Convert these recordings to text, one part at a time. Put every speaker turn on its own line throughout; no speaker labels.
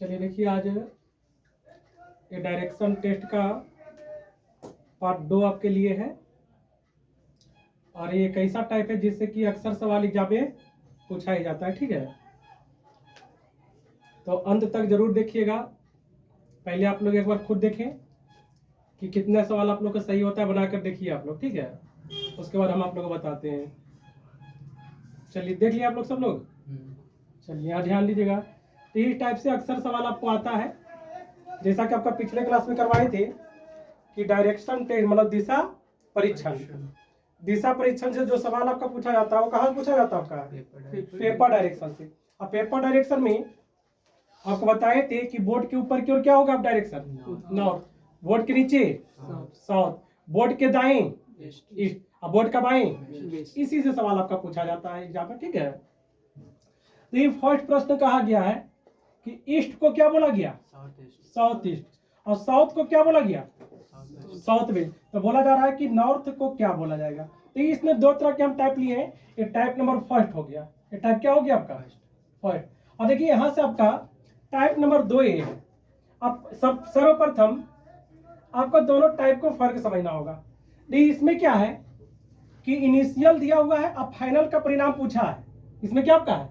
चलिए देखिए, आज ये डायरेक्शन टेस्ट का पार्ट 2 आपके लिए है। और ये एक ऐसा टाइप है जिससे कि अक्सर सवाल एग्जाम में पूछा ही जाता है। ठीक है, तो अंत तक जरूर देखिएगा। पहले आप लोग एक बार खुद देखें कि कितना सवाल आप लोग का सही होता है, बनाकर देखिए आप लोग। ठीक है, उसके बाद हम आप लोग को बताते हैं। चलिए देख लिया आप लोग सब लोग। चलिए यहाँ ध्यान दीजिएगा। तो इस टाइप से अक्सर सवाल आपको आता है, जैसा कि आपका पिछले क्लास में करवाए थे कि डायरेक्शन टेस्ट मतलब दिशा परीक्षण। दिशा परीक्षण से जो सवाल आपका पूछा जाता है वो कहाँ पूछा जाता है? आपका पेपर डायरेक्शन से। अब पेपर डायरेक्शन में आपको बताए थे कि बोर्ड के ऊपर की ओर क्या होगा? आप डायरेक्शन नॉर्थ, बोर्ड के नीचे साउथ, बोर्ड के दाएं ईस्ट, अब बोर्ड का बाएं। इसी से सवाल आपका पूछा जाता है एग्जाम में। ठीक है, तो ये फर्स्ट प्रश्न कहा गया है कि ईस्ट को क्या बोला गया? South east. और साउथ को क्या बोला गया? South west. तो बोला जा रहा है कि नॉर्थ को क्या बोला जाएगा? तो इसमें दो तरह के हम टाइप लिए हैं। ये टाइप नंबर फर्स्ट हो गया। ये टाइप क्या हो गया आपका? फर्स्ट। और देखिए यहां से आपका टाइप नंबर 2 ये है। अब सब सर्वप्रथम आपको दोनों टाइप को फर्क समझना होगा। देखिए इसमें क्या है कि इनिशियल दिया हुआ है, अब फाइनल का परिणाम पूछा है। इसमें क्या आपका है?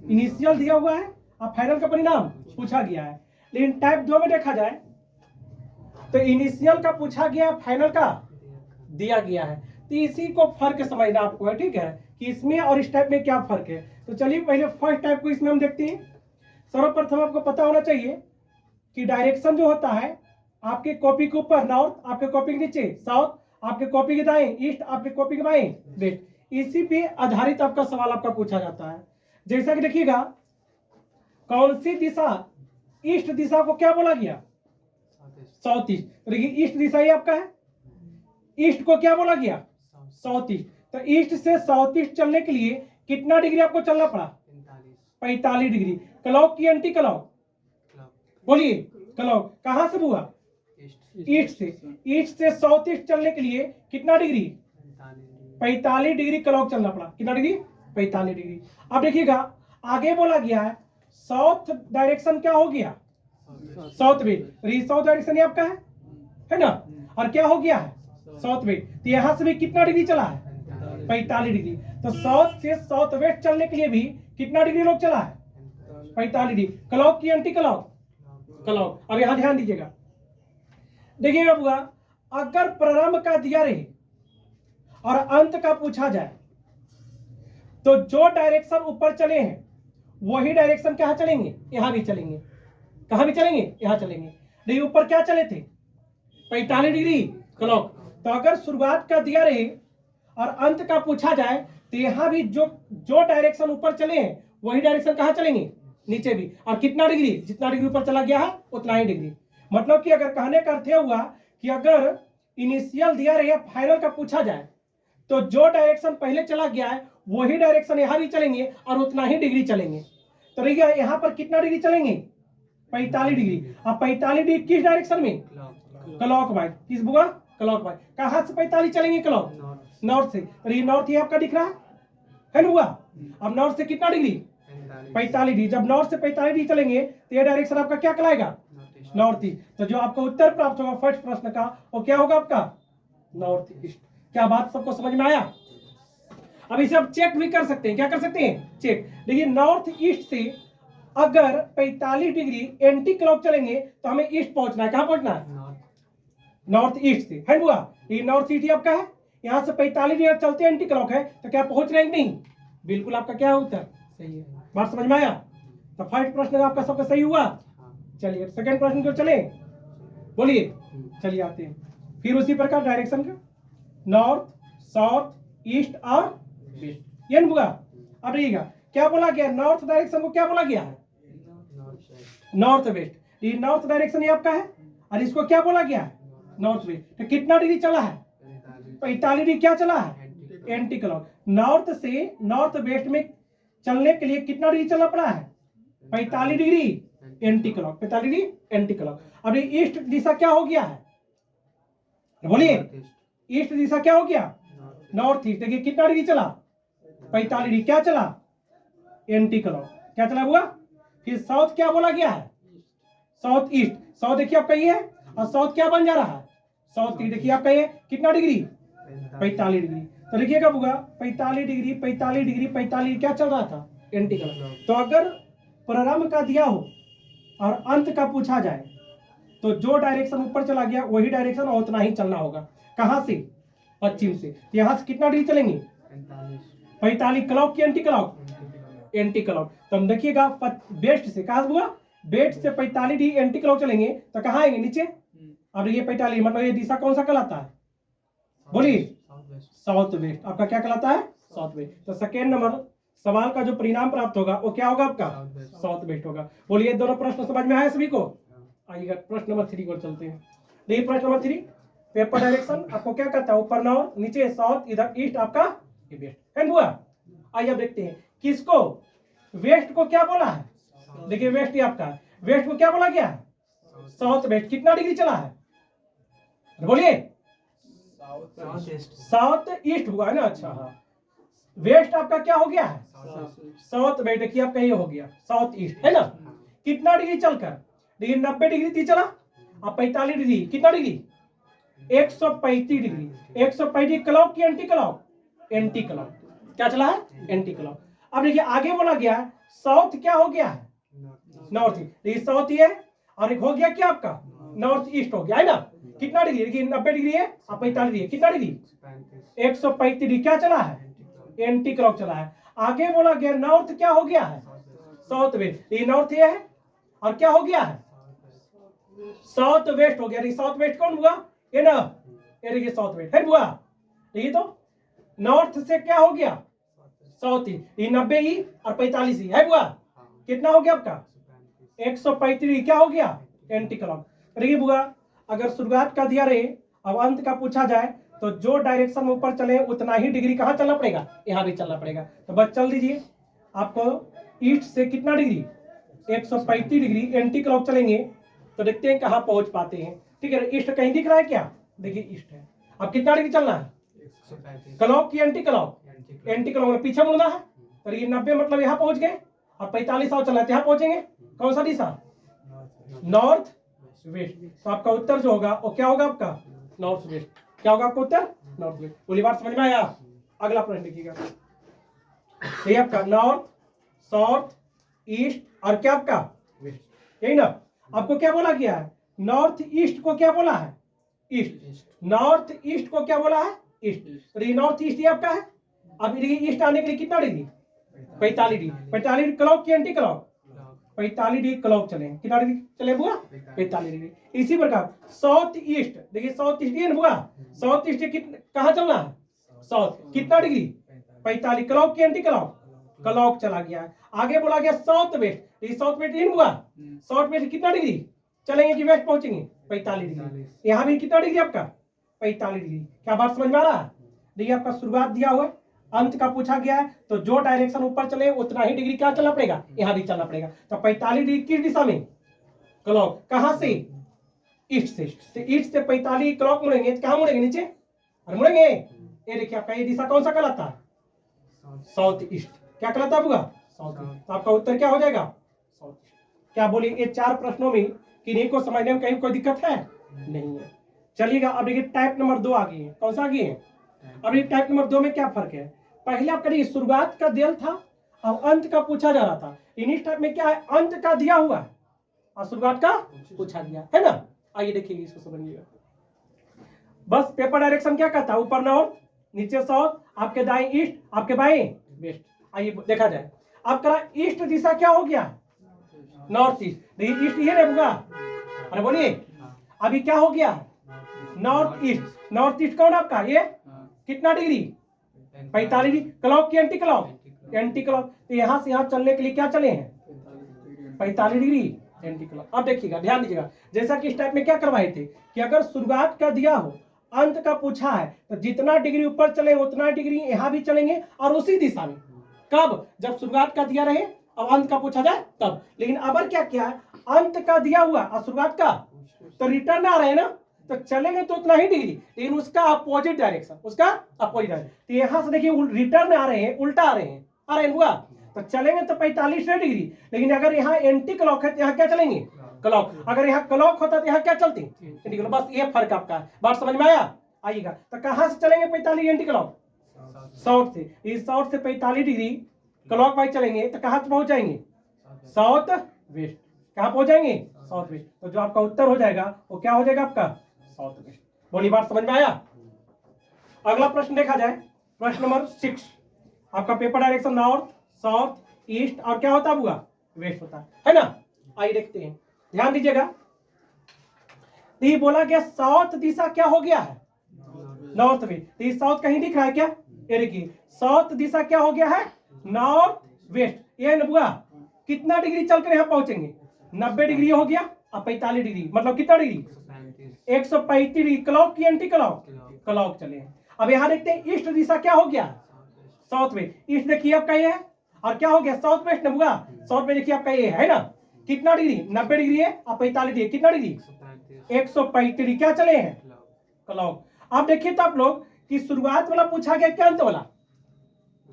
इनिशियल दिया हुआ है, अब फाइनल का परिणाम पूछा गया है। लेकिन टाइप 2 में देखा जाए तो इनिशियल का पूछा गया, फाइनल का दिया गया है। तो इसी को फर्क समझना आपको है। ठीक है, कि इसमें और इस टाइप में क्या फर्क है। तो चलिए पहले फर्स्ट टाइप को इसमें हम देखते हैं। सर्वप्रथम आपको पता होना चाहिए कि डायरेक्शन जो होता है आपके कॉपी के ऊपर नॉर्थ, आपके कॉपी के नीचे साउथ, आपके कॉपी के दाएं ईस्ट, आपके कॉपी के बाएं वेस्ट। इसी पे आधारित आपका सवाल आपका पूछा जाता है। जैसा कि देखिएगा, कौन सी दिशा, ईस्ट दिशा को क्या बोला गया? South east. तो देखिए ईस्ट दिशा ही आपका है, ईस्ट को क्या बोला गया? South east. तो ईस्ट से साउथ ईस्ट चलने के लिए कितना डिग्री आपको चलना पड़ा? 45 डिग्री। क्लॉक की एंटी क्लॉक बोलिए। क्लॉक कहां से हुआ? ईस्ट से। ईस्ट से साउथ ईस्ट चलने के लिए कितना डिग्री? 45 डिग्री क्लॉक चलना पड़ा। कितना डिग्री? 45 डिग्री। अब देखिएगा आगे बोला गया है साउथ डायरेक्शन क्या हो गया? South west. साउथ डायरेक्शन ये आपका है ना? और क्या हो गया है? South west. तो यहां से भी कितना डिग्री चला है? 45 डिग्री। तो साउथ से साउथ वेस्ट चलने के लिए भी कितना डिग्री लोग चला है? 45 डिग्री। क्लॉक की एंटी क्लॉक? क्लॉक। अब यहां ध्यान दीजिएगा, देखिएगा बुआ, अगर प्रारंभ का दिया रहे और अंत का पूछा जाए तो जो डायरेक्शन ऊपर चले हैं वही डायरेक्शन कहां चलेंगे? यहां भी चलेंगे। कहां भी चलेंगे? यहां चलेंगे। नहीं, ऊपर क्या चले थे? 45 डिग्री क्लॉक। तो अगर शुरुआत का दिया रहे और अंत का पूछा जाए तो यहां भी जो डायरेक्शन ऊपर चले हैं वही डायरेक्शन कहां चलेंगे? नीचे भी। और कितना डिग्री? जितना डिग्री ऊपर चला गया है उतना ही डिग्री। मतलब कि अगर कहने का अर्थ हुआ कि अगर इनिशियल दिया रहे फाइनल का पूछा जाए तो जो डायरेक्शन पहले चला गया है वही डायरेक्शन यहां भी चलेंगे और उतना ही डिग्री चलेंगे। तो देखिए यहां पर कितना डिग्री चलेंगे? 45 डिग्री। अब 45 डिग्री किस डायरेक्शन में? Clock wise. किस बुआ? Clock wise. कहां से 45 चलेंगे? क्लॉक नॉर्थ से। तो ये नॉर्थ ही आपका दिख रहा है ना बुआ? अब नॉर्थ से कितना डिग्री? 45 डिग्री। जब नॉर्थ से 45 डिग्री चलेंगे तो ये डायरेक्शन आपका क्या कहलाएगा? North east. तो जो आपको उत्तर प्राप्त होगा फर्स्ट प्रश्न का वो क्या होगा आपका? North east. क्या बात सबको समझ में आया? अब इसे आप चेक भी कर सकते हैं। क्या कर सकते हैं? चेक। देखिए नॉर्थ ईस्ट से अगर 45 डिग्री एंटी क्लॉक चलेंगे तो हमें ईस्ट पहुंचना है। कहां पहुंचना है? नॉर्थ ईस्ट से, है बुआ? ये नॉर्थ ईस्ट आपका है। यहां से 45 डिग्री चलते एंटी क्लॉक है तो क्या पहुंच रहे हैं? नहीं, बिल्कुल आपका क्या उत्तर सही है। बात समझ में आया? तो फर्स्ट प्रश्न आपका सबका सही हुआ। चलिए सेकंड प्रश्न को चले, बोलिए। चलिए आते हैं फिर उसी प्रकार डायरेक्शन का नॉर्थ, साउथ, ईस्ट और वेस्ट। ये बुआ अब रहिएगा क्या बोला गया? नॉर्थ डायरेक्शन को क्या बोला गया है? North west. ये नॉर्थ डायरेक्शन ये आपका है और इसको क्या बोला गया है? North west. तो कितना डिग्री चला है? 45 डिग्री क्या चला है? Anti clock. नॉर्थ से नॉर्थ वेस्ट में चलने के लिए कितना डिग्री चलना पड़ा है? 45 degree anti clock. 45 degree anti clock. अब ये ईस्ट दिशा क्या हो गया है? बोलिए। ईस्ट दिशा क्या हो गया? North east. देखिए कितना डिग्री चला? 45 डिग्री। क्या चला? Anti clock. क्या चला हुआ? फिर साउथ क्या बोला गया है? साउथ ईस्ट, साउथ देखिए आपका ये है, और साउथ क्या बन जा रहा है, साउथ ईस्ट। देखिए आपका ये कितना डिग्री, 45 डिग्री। तो देखिए कब होगा, 45 डिग्री 45 डिग्री 45, क्या चल रहा था, एंटी क्लॉक। तो अगर प्रारंभ का दिया हो और अंत का पूछा जाए तो जो डायरेक्शन ऊपर चला गया वही डायरेक्शन और उतना ही चलना होगा। कहां से, पश्चिम से। तो यहां से कितना डिग्री चलेंगे, 45। क्लॉक की एंटी क्लॉक, एंटी क्लॉक। तो हम देखिएगा वेस्ट से, कहां से हुआ, वेस्ट से 45 डिग्री एंटी क्लॉक चलेंगे तो कहां आएंगे, नीचे। अब ये 45 मतलब ये दिशा कौन सा कहलाता है, बोलिए, साउथ वेस्ट। आपका क्या कहलाता है, साउथ वेस्ट। तो सेकेंड नंबर सवाल का जो परिणाम प्राप्त होगा वो क्या होगा, आपका साउथ वेस्ट होगा। बोलिए दोनों प्रश्न समझ में आए सभी को। आइएगा प्रश्न नंबर 3 को चलते हैं। देखिए प्रश्न नंबर 3, पेपर डायरेक्शन आपको क्या कहता है, ऊपर नॉर्थ, नीचे साउथ, इधर ईस्ट, आपका वेस्ट है हुआ। आइए अब देखते हैं किसको, वेस्ट को क्या बोला है। देखिए वेस्ट ही आपका, वेस्ट को क्या बोला गया है, साउथ वेस्ट। कितना डिग्री चला है, बोलिए, साउथ ईस्ट हुआ है ना। अच्छा हाँ, वेस्ट आपका क्या हो गया है, साउथ वेस्ट। देखिए आपका ये हो गया साउथ ईस्ट है ना। कितना डिग्री चलकर, देखिए 90 डिग्री थी चला, अब 45 डिग्री, कितना डिग्री, 135 डिग्री। 135 क्लॉक की एंटी क्लॉक, एंटी क्लॉक। क्या चला है, एंटी क्लॉक। अब देखिए आगे बोला गया साउथ क्या हो गया है, नॉर्थ ईस्ट। देखिए साउथ ये और एक हो गया क्या आपका, नॉर्थ ईस्ट हो गया है ना। कितना डिग्री, देखिए 90 डिग्री है और 45 डिग्री, कितना डिग्री, 135 डिग्री। क्या चला है, एंटी क्लॉक चला है। आगे बोला गया नॉर्थ क्या हो गया है, साउथ वेस्ट। ये नॉर्थ ये है और क्या हो गया है, साउथ वेस्ट हो गया। साउथ वेस्ट कौन हुआ, ये ना, ये देखिए साउथ वेस्ट है हुआ। देखिए तो नॉर्थ से क्या हो गया, साउथ ईस्ट। ये 90 ही और 45 ही है हुआ। कितना हो गया आपका, 135 क्या हो गया, एंटी क्लॉक। देखिए बुआ, अगर शुरुआत का दिया रहे अब अंत का पूछा जाए तो जो डायरेक्शन में ऊपर चले उतना ही डिग्री कहाँ चलना पड़ेगा, यहाँ भी चलना पड़ेगा। तो बस चल दीजिए, आपको ईस्ट से कितना डिग्री, 135 डिग्री एंटी क्लॉक चलेंगे तो देखते हैं कहाँ पहुंच पाते हैं। ठीक है, ईस्ट कहीं दिख रहा है क्या, देखिए ईस्ट है। अब कितना डिग्री चलना है, क्लॉक की एंटी क्लॉक, एंटी क्लॉक में पीछे मुड़ना है। तो ये 90 मतलब यहाँ पहुंच गए, अब 45 और चलना है, यहाँ पहुंचेंगे। कौन सा दिशा, नॉर्थ वेस्ट। तो आपका उत्तर जो होगा वो क्या होगा, आपका नॉर्थ वेस्ट। क्या होगा आपका उत्तर, नॉर्थ वेस्ट। पूरी बात समझ में आया। अगला प्रश्न लिखिएगा, ये आपका नॉर्थ, साउथ, ईस्ट और क्या आपका वेस्ट, यही ना। आपको क्या बोला गया है, नॉर्थ ईस्ट को क्या बोला है, ईस्ट। नॉर्थ ईस्ट को क्या बोला है, ईस्ट। तो ये नॉर्थ ईस्ट ये आपका है। अब ईस्ट आने के लिए कितना डिग्री, 45 डिग्री। 45 डिग्री क्लॉक की एंटी क्लॉक, 45 डिग्री क्लॉक चले, कितना डिग्री चले बुआ, 45 डिग्री। इसी प्रकार साउथ ईस्ट, देखिए साउथ ईस्ट ये बुआ, साउथ ईस्ट कहाँ चलना है, साउथ, कितना डिग्री, 45 क्लॉक की एंटी क्लॉक, क्लॉक चला गया है। आगे बोला गया साउथ वेस्ट, ये साउथ वेस्ट इन हुआ, साउथ वेस्ट कितना डिग्री चलेंगे कि वेस्ट पहुंचेंगे, 45 डिग्री। यहाँ भी कितना डिग्री आपका, 45 डिग्री। क्या बात समझ में आ रहा है। देखिए आपका शुरुआत दिया हुआ, अंत का पूछा गया है तो जो डायरेक्शन ऊपर चले उतना ही डिग्री क्या चलना पड़ेगा, यहाँ भी चलना पड़ेगा। तो 45 डिग्री किस दिशा में, क्लॉक, कहां से, ईस्ट से। तो ईस्ट से 45 क्लॉक मुड़ेंगे, कहां मुड़ेंगे, नीचे और मुड़ेंगे। ये देखिए आपका ये दिशा कौन सा कहलाता है, साउथ ईस्ट। क्या कहलाता है, साउथ ईस्ट। तो आपका उत्तर क्या हो जाएगा, साउथ ईस्ट। क्या बोलिए, ये 4 प्रश्नों में किन्हीं को समझने में कहीं कोई दिक्कत है, नहीं है। चलिएगा अब देखिए टाइप नंबर 2 आ गई है। कौन सा आ गई है, अब ये टाइप नंबर 2 में क्या फर्क है। पहले आपका शुरुआत का दिया था और अंत का पूछा जा रहा था। इन्हीं टाइप में क्या है, अंत का दिया हुआ है और शुरुआत का पूछा गया है ना। आइए देखिए इसको समझिएगा। बस पेपर डायरेक्शन क्या कहता है, ऊपर नॉर्थ, नीचे साउथ, आपके दाएं ईस्ट, आपके बाएं वेस्ट। आइए देखा जाए, आपका ईस्ट दिशा क्या हो गया, नॉर्थ ईस्ट। देखिए ईस्ट ये रहेगा, अरे बोलिए अभी क्या हो गया, नॉर्थ ईस्ट। नॉर्थ ईस्ट कौन आपका, ये कितना डिग्री, 45 डिग्री। क्लॉक की एंटी क्लॉक, एंटी क्लॉक। तो यहां से यहां चलने के लिए क्या चले हैं, 45 डिग्री एंटी क्लॉक। अब देखिएगा, ध्यान दीजिएगा, जैसा कि इस टाइप में क्या करवाए थे कि अगर शुरुआत का दिया हो, अंत का पूछा है तो जितना डिग्री ऊपर चले उतना डिग्री यहां भी चलेंगे और उसी दिशा में। कब, जब शुरुआत का दिया रहे और अंत का पूछा जाए तब। लेकिन अब क्या किया है, अंत का दिया हुआ और शुरुआत का, तो रिटर्न आ रहे हैं ना, तो चलेंगे तो उतना ही डिग्री, लेकिन उसका अपोजिट डायरेक्शन, उसका अपोजिट डायरेक्शन। तो यहां से देखिए रिटर्न आ रहे हैं, उल्टा आ रहे हैं हुआ। तो चलेंगे तो 45 डिग्री, लेकिन अगर यहाँ एंटी क्लॉक है तो यहाँ क्या चलेंगे, क्लॉक। अगर यहाँ क्लॉक होता तो यहाँ क्या चलती, एंटी क्लॉक। बस ये फर्क आपका है। बात समझ में आया? आइएगा तो कहाँ से चलेंगे 45 एंटी क्लॉक? साउथ से। इस साउथ से 45 डिग्री क्लॉक वाइज चलेंगे तो कहाँ पहुंच जाएंगे? South west. कहाँ पहुंच जाएंगे? South west. तो जो आपका उत्तर हो जाएगा वो क्या हो जाएगा आपका? South west. बोलिए, बात समझ में आया? अगला प्रश्न देखा जाए, प्रश्न नंबर 6। आपका paper direction north, south, east और क्या होता हुआ? वेस्ट होता है ना। आइए देखते हैं, ध्यान दीजिएगा। ये बोला गया साउथ दिशा क्या हो गया है? North west. ये साउथ कहीं दिख रहा है क्या? ये देखिए, साउथ दिशा क्या हो गया है? North west. ये न बुआ कितना डिग्री चलकर यहाँ पहुंचेंगे? 90 डिग्री हो गया और 45 डिग्री, मतलब कितना डिग्री? 135 डिग्री। क्लॉक की एंटी क्लॉक? क्लॉक चले। अब यहाँ देखते हैं ईस्ट दिशा क्या हो गया? South west. ईस्ट देखिए आपका ये है, और क्या हो गया? साउथ वेस्ट न बुआ। साउथ में देखिए आपका ये है ना, कितना डिग्री? 90 डिग्री है और 45 डिग्री। कितना डिग्री? 135 डिग्री। क्या चले हैं? क्लॉक। अब देखिए तो आप लोग कि शुरुआत वाला पूछा गया क्या अंत वाला?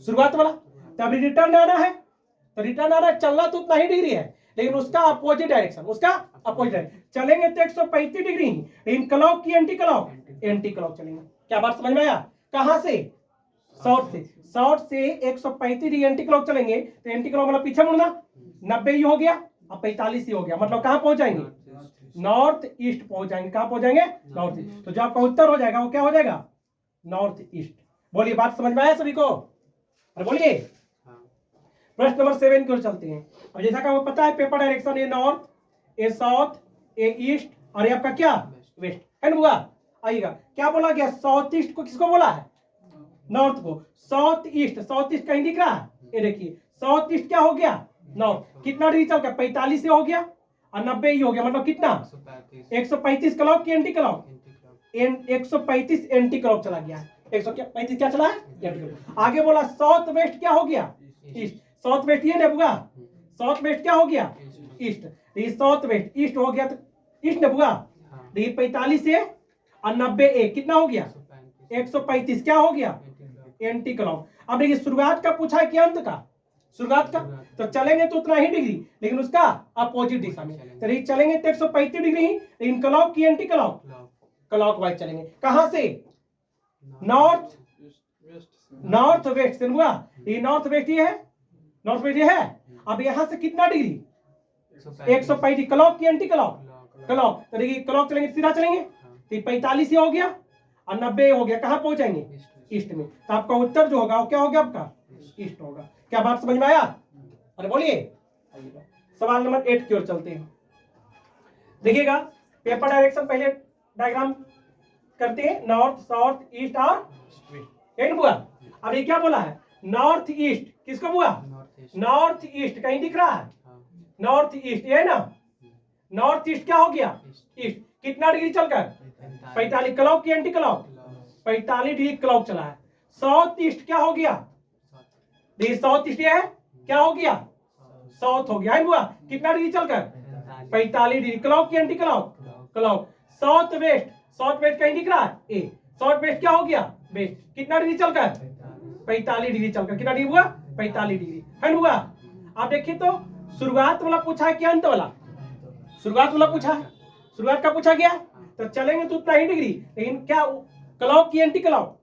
शुरुआत वाला। तो अभी रिटर्न आना है, तो रिटर्न आना है, चलना तो उतना ही डिग्री है लेकिन उसका अपोजिट डायरेक्शन, उसका अपोजिट डायरेक्शन चलेंगे तो 135 डिग्री, लेकिन क्लॉक की एंटी क्लॉक? एंटी क्लॉक चलेंगे। क्या बात समझ में आया? कहां से? साउथ से। साउथ से 135 डिग्री एंटी क्लॉक चलेंगे तो एंटी क्लॉक मतलब पीछे मुड़ना, 90 ही हो गया और 45 ही हो गया, मतलब कहां पहुंच जाएंगे? नॉर्थ ईस्ट पहुंच जाएंगे। कहां पहुंच जाएंगे? North east. तो जो आपका उत्तर हो जाएगा वो क्या हो जाएगा? North east. बोलिए, बात समझ में आया सभी को? अरे बोलिए। प्रश्न नंबर 7 की ओर चलते हैं। अब जैसा कि आपको पता है पेपर डायरेक्शन ए नॉर्थ, ए साउथ, ए ईस्ट और ये आपका क्या? वेस्ट है ना बुआ। आइएगा, क्या बोला गया? साउथ ईस्ट को किसको बोला है? नॉर्थ को। साउथ ईस्ट, साउथ ईस्ट कहीं दिख रहा है? ये देखिए, साउथ ईस्ट क्या हो गया? नॉर्थ। कितना डिग्री चल गया? 45 से हो गया और 90 ही हो गया, मतलब कितना? 135 क्लॉक की एंटी क्लॉक? 135 एंटी क्लॉक चला गया। 135 क्या चला है? Anti clock. आगे बोला साउथ वेस्ट क्या हो गया? ईस्ट। साउथ वेस्ट ये नेबुआ, साउथ वेस्ट क्या हो गया? ईस्ट। ये साउथ वेस्ट ईस्ट हो गया तो ईस्ट नेबुआ। ये 45 से और 90 एक कितना हो गया? 135 क्या हो गया? Anti clock. अब देखिए शुरुआत का पूछा है कि अंत का? शुरुआत का। तो चलेंगे तो उतना ही डिग्री लेकिन उसका अपोजिट दिशा में। तो ये चलेंगे तो 135 डिग्री ही, लेकिन क्लॉक की एंटी क्लॉक? क्लॉक वाइज चलेंगे। कहां से? नॉर्थ, नॉर्थ वेस्ट से हुआ। ये नॉर्थ वेस्ट ही है, नॉर्थ वेस्ट ये है। अब यहां से कितना डिग्री? 135 क्लॉक की एंटी क्लॉक? क्लॉक। तो देखिए क्लॉक चलेंगे सीधा चलेंगे तो 45 ही हो गया और 90 हो गया। कहां पहुंचाएंगे? ईस्ट में। तो आपका उत्तर जो होगा वो क्या होगा आपका? ईस्ट होगा। क्या बात समझ में आया? अरे बोलिए। सवाल नंबर 8 की ओर चलते हैं। देखिएगा, पेपर डायरेक्शन पहले डायग्राम करते हैं, नॉर्थ, साउथ, ईस्ट और वेस्ट बुआ। अब ये क्या बोला है? North east. किसको बुआ? North east. कहीं दिख रहा है? नॉर्थ ईस्ट ये है ना। नॉर्थ ईस्ट क्या हो गया? ईस्ट। कितना डिग्री चलकर? 45 क्लॉक की एंटी क्लॉक? 45 डिग्री क्लॉक चला है। साउथ ईस्ट क्या हो गया? देखिए साउथ ईस्ट है, क्या हो गया? साउथ हो गया है बुआ। कितना डिग्री चलकर? 45 डिग्री। क्लॉक की anti clock? Clock. South west, south west कहीं दिख रहा है? ए। साउथ वेस्ट क्या हो गया? वेस्ट। कितना डिग्री चलकर? 45 डिग्री चलकर। कितना डिग्री हुआ? 45 डिग्री है ना बुआ। आप देखिए तो शुरुआत वाला पूछा है कि अंत वाला? शुरुआत वाला पूछा है। शुरुआत का पूछा गया तो चलेंगे तो उतना ही डिग्री, लेकिन क्या क्लॉक की anti clock?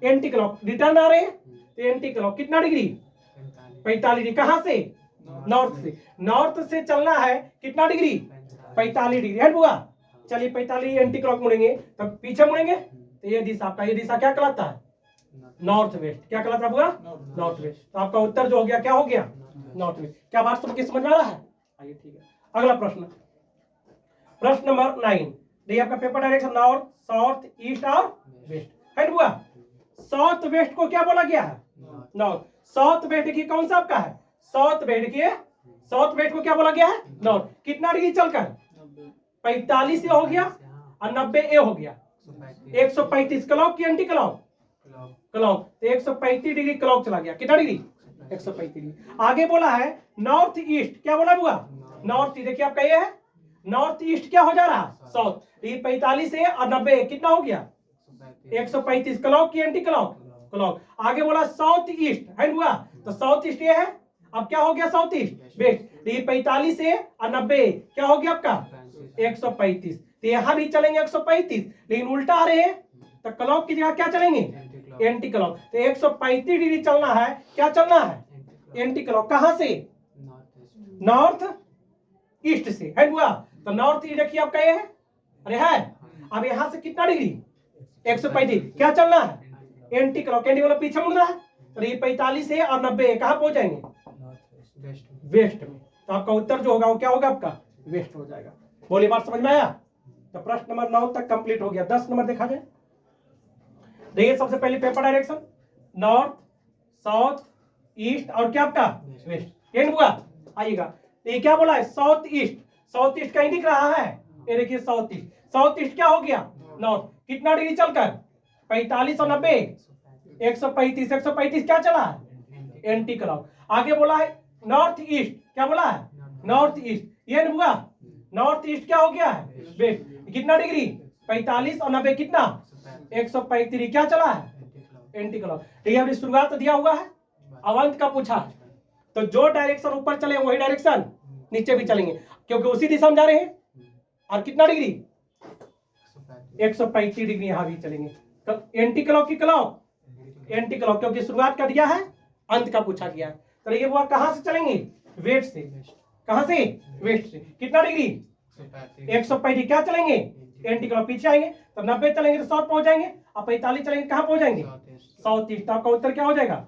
Anti clock. Return आ रहे हैं तो एंटी क्लॉक। कितना डिग्री? 45 डिग्री। कहां से? नॉर्थ से। नॉर्थ से चलना है कितना डिग्री? 45 डिग्री है बुआ। चलिए 45 एंटी क्लॉक मुड़ेंगे तब पीछे मुड़ेंगे तो ये दिशा आपका, ये दिशा क्या कहलाता है? North west. क्या कहलाता है बुआ? North west. तो आपका उत्तर जो हो गया क्या हो गया? North west. क्या बात सबके समझ में आ रहा है? आइए ठीक है, अगला प्रश्न, प्रश्न नंबर 9। देखिए आपका paper direction north, south, east और वेस्ट है बुआ। साउथ वेस्ट को क्या बोला गया है? नॉर्थ। साउथ वेस्ट देखिए कौन सा आपका है? साउथ वेस्ट देखिए, साउथ वेस्ट को क्या बोला गया है? नॉर्थ। कितना डिग्री चलकर? 45 से हो गया और 90 ए हो गया। 135 क्लॉक की एंटी क्लॉक? क्लॉक। तो 135 डिग्री क्लॉक चला गया। कितना डिग्री? 135 डिग्री। आगे बोला है नॉर्थ ईस्ट। क्या बोला हुआ? North east. देखिए आपका ये है नॉर्थ ईस्ट क्या हो जा रहा? साउथ। 45 से और 90 कितना हो गया? 135 क्लॉक की एंटी क्लॉक? क्लॉक। आगे बोला साउथ ईस्ट है हुआ, तो साउथ ईस्ट ये है अब क्या हो गया साउथ ईस्ट वेस्ट। ये 45 से और 90 क्या हो गया आपका 135। तो यहां भी चलेंगे 135, लेकिन उल्टा आ रहे हैं तो क्लॉक की जगह क्या चलेंगे एंटी क्लॉक। तो 135 डिग्री चलना है, क्या चलना है एंटी क्लॉक। कहां से नॉर्थ ईस्ट से है हुआ। तो नॉर्थ ईस्ट देखिए आपका ये है, अरे है। अब यहां से कितना डिग्री 135 क्या चलना है एंटी क्लॉक। एंटी क्लॉक पीछे मुड़ना है। तो ये 45 से और 90 कहां पहुंच जाएंगे वेस्ट में। तो आपका उत्तर जो होगा वो क्या होगा आपका वेस्ट हो जाएगा। बोलिए बात समझ में आया। तो प्रश्न नंबर 9 तक कंप्लीट हो गया। 10 नंबर देखा जाए। देखिए सबसे पहले paper direction north south east और क्या आपका वेस्ट। ये हुआ आइएगा। ये क्या बोला है साउथ ईस्ट। साउथ ईस्ट कहीं दिख रहा है, ये देखिए साउथ ईस्ट। साउथ ईस्ट क्या हो गया नॉर्थ। कितना डिग्री चलकर 45 और 90 135। 135 क्या चला है एंटी क्लॉक। आगे बोला है नॉर्थ ईस्ट, क्या बोला है नॉर्थ ईस्ट। ये हुआ नॉर्थ ईस्ट क्या हो गया है वेस्ट। कितना डिग्री 45 और 90 कितना 135 क्या चला है एंटी क्लॉक। ठीक है, शुरुआत दिया हुआ है, अवंत का पूछा है। तो जो डायरेक्शन ऊपर चले वही डायरेक्शन नीचे भी चलेंगे, क्योंकि उसी दिशा में जा रहे हैं। और कितना डिग्री 135 डिग्री यहां भी चलेंगे। एंटी क्लॉक की क्लॉक एंटी क्लॉक, क्योंकि शुरुआत का दिया है अंत का पूछा गया है। तो ये वो कहां से चलेंगे वेस्ट से। कहां से वेस्ट से। कितना डिग्री 135 क्या चलेंगे एंटी क्लॉक पीछे आएंगे। तो 90 चलेंगे तो साउथ पहुंच जाएंगे, और 45 चलेंगे कहां पहुंच जाएंगे साउथ ईस्ट। आपका उत्तर क्या हो जाएगा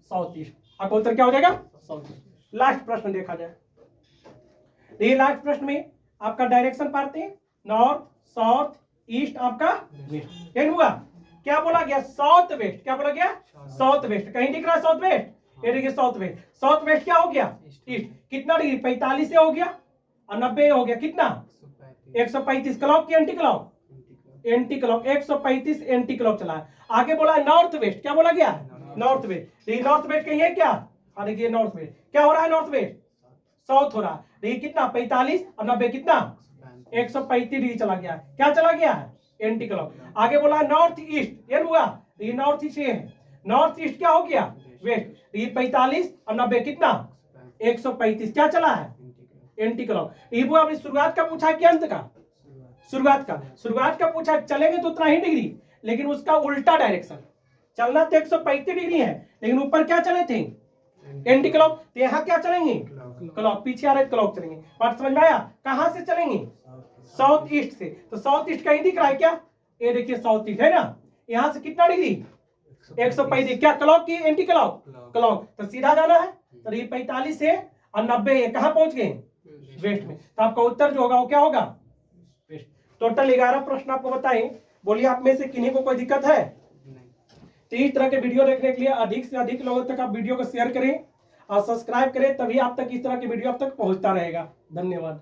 साउथ ईस्ट। आपका उत्तर क्या हो जाएगा साउथ ईस्ट। लास्ट प्रश्न देखा जाए। ये लास्ट प्रश्न में आपका डायरेक्शन पाते हैं नॉर्थ साउथ ईस्ट आपका वेस्ट। ये हुआ क्या बोला गया साउथ वेस्ट। क्या बोला गया साउथ वेस्ट। कहीं दिख रहा है साउथ वेस्ट, ये देखिए साउथ वेस्ट। साउथ वेस्ट क्या हो गया ईस्ट। कितना डिग्री 45 से हो गया और 90 हो गया कितना 135। क्लॉक की anti clock anti clock 135 anti clock चला है। आगे बोला है नॉर्थ वेस्ट। क्या बोला गया नॉर्थ वेस्ट। ये नॉर्थ वेस्ट कहीं है क्या, देखिए नॉर्थ वेस्ट क्या हो रहा है नॉर्थ वेस्ट साउथ हो रहा है। देखिए कितना 45 और 90 कितना 135 डिग्री चला गया है। क्या चला गया है एंटी क्लॉक। आगे बोला नॉर्थ ईस्ट। ये हुआ ये नॉर्थ ईस्ट है। नॉर्थ ईस्ट क्या हो गया वेस्ट। ये 45 और 90 कितना 135 क्या चला है एंटी क्लॉक। ये वो आपने शुरुआत का पूछा कि अंत का शुरुआत का पूछा। चलेंगे तो उतना ही डिग्री, लेकिन उसका उल्टा डायरेक्शन चलना तो 135 डिग्री है, लेकिन ऊपर क्या चले थे एंटी क्लॉक। तो यहाँ क्या चलेंगे क्लॉक पीछे आ रहे क्लॉक चलेंगे। बात समझ में आया। कहां से चलेंगे साउथ ईस्ट से। तो साउथ ईस्ट कहीं दिख रहा है क्या, ये देखिए साउथ ईस्ट है ना। यहाँ से कितना डिग्री 135 क्या क्लॉक की एंटी क्लॉक क्लॉक। तो सीधा जाना है। तो ये 45 से और 90 कहां पहुंच गए वेस्ट में। तो आपका उत्तर जो होगा वो क्या होगा वेस्ट। टोटल 11 प्रश्न आपको बताएं। बोलिए आप में से किन्हीं को कोई दिक्कत है। तो इस तरह के वीडियो देखने के लिए अधिक से अधिक लोगों तक आप वीडियो को शेयर करें और सब्सक्राइब करें, तभी आप तक इस तरह की वीडियो आप तक पहुंचता रहेगा। धन्यवाद।